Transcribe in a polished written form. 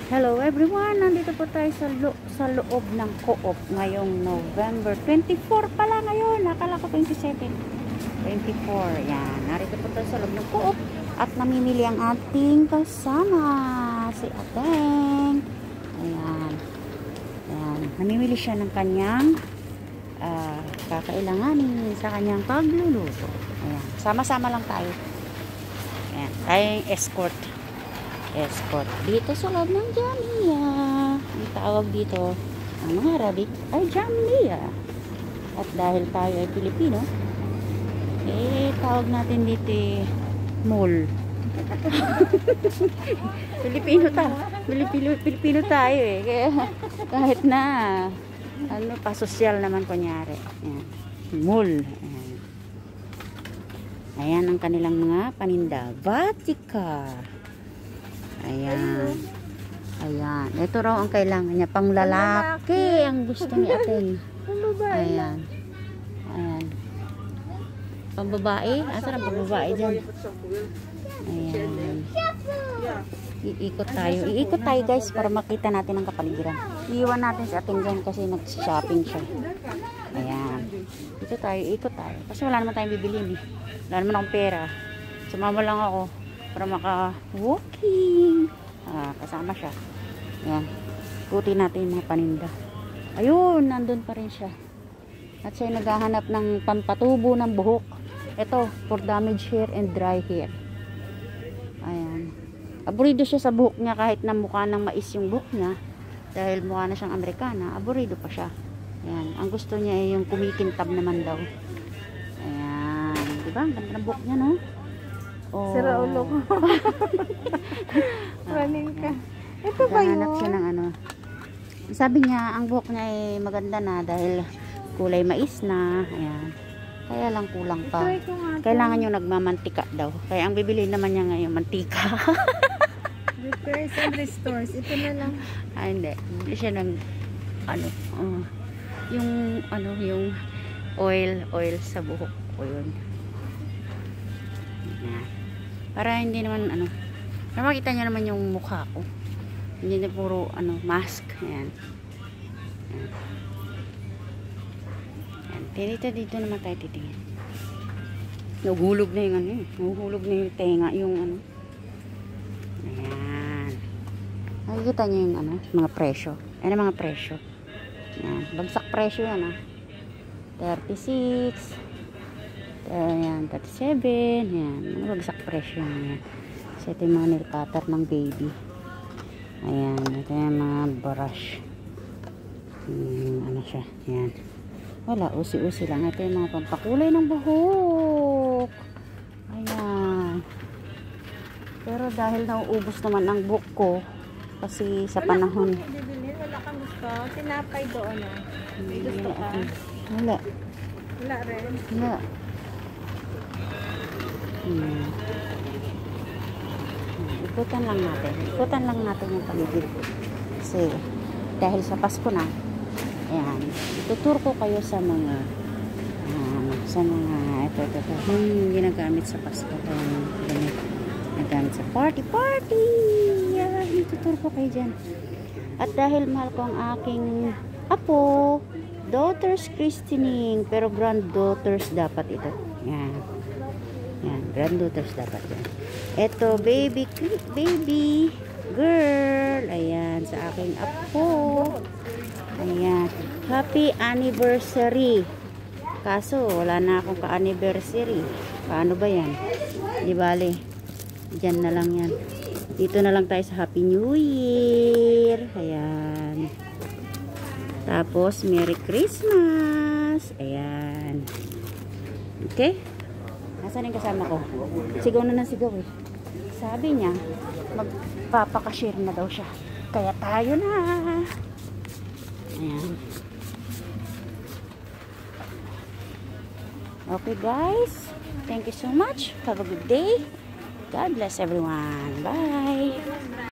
Hello everyone, nandito po tayo sa loob ng Co-op ngayong November 24 pala ngayon. Nakala ko 27. 24. Yan, narito po tayo sa loob ng Co-op at namimili ang ating kasama, si Ateng. Ayan. Ayan, namimili siya ng kanyang kakailanganin sa kanyang pagluluto. Ayan, sama-sama lang tayo. Ayan, tayong escort dito sa loob ng Jamia. Ang tawag dito ang mga Arabic ay Jamia. At dahil tayo ay Pilipino, tawag natin dito mall. Pilipino tayo kaya kahit na pasosyal naman kunyari. Ayan. Mall. Ayan ang kanilang mga paninda. Vatika. Ayan. Ayan. Ito raw ang kailangan niya. Pang lalaki ang gusto ni Ateng. Ayan. Ayan. Pang babae? Asa na pang babae dyan? Ayan. Iikot tayo guys para makita natin ang kapaligiran. Iiwan natin si Ateng dyan kasi nag-shopping siya. Ayan. Ikot tayo. Kasi wala naman tayong bibilin Wala naman akong pera. Sumama lang ako para maka-walking. Kasama siya. Ayan. Ikutin natin yung mga paninda. Ayun, nandun pa rin siya. At siya naghahanap ng pampatubo ng buhok. Ito, for damage hair and dry hair. Ayan. Aburido siya sa buhok niya kahit na mukha ng mais yung buhok niya. Dahil mukha na siyang Amerikana, aburido pa siya. Ayan. Ang gusto niya ay yung kumikintab naman daw. Ayan. Diba? Ang ganda ng buhok niya, no? Oh. Sira ulo ko. Running ka. Ito ba yun? Hanap siya ng ano. Sabi niya, ang buhok niya ay maganda na dahil kulay mais na. Ayan. Kaya lang kulang pa. Kailangan yung nagmamantika daw. Kaya ang bibili naman niya ngayon, mantika. Repairs and restores. Ito na lang. Hindi. Bibili siya ng yung oil sa buhok ko yun. Ayan. Para hindi naman para makita niyo naman yung mukha ko. Hindi na puro mask. Ayan. Ayan. Dito naman tayo titingin. Naghulog na yung naghulog na yung tenga, yung Ayan. Nakikita niyo yung mga presyo. Ayan ang mga presyo. Ayan. Bagsak presyo yan 36. Ayan, 37. Ayan, bagsak presyo yan. So, ito yung mga nail cutter ng baby. Ayan, ito yung mga brush. Siya. Ayan. Wala, usi-usi lang. Ito yung mga pampakulay ng buhok. Ayan. Pero dahil nauubos naman ang buhok ko, kasi sa panahon. Wala kang gusto. Tinapay doon May gusto ka? Wala. Wala rin? Wala. Ikutan lang natin yung paligid kasi dahil sa Pasko na, ayan, ituturo ko kayo sa mga ito ginagamit sa Pasko, ginagamit sa party yan, ituturo ko kayo dyan. At dahil mahal ko ang aking apo, daughters christening, pero granddaughters dapat ito. Yan, granddaughters dapat yan. Ito, baby girl. Ayan, sa aking apo. Ayan, happy anniversary. Kaso, wala na akong ka-anniversary. Paano ba yan? Di bale, dyan na lang yan. Dito na lang tayo sa Happy New Year. Ayan. Tapos, Merry Christmas. Ayan. Okay? Nasaan yung kasama ko? Sigaw na sigaw Sabi niya, magpapakashare na daw siya. Kaya tayo na. Ayan. Okay guys. Thank you so much. Have a good day. God bless everyone. Bye.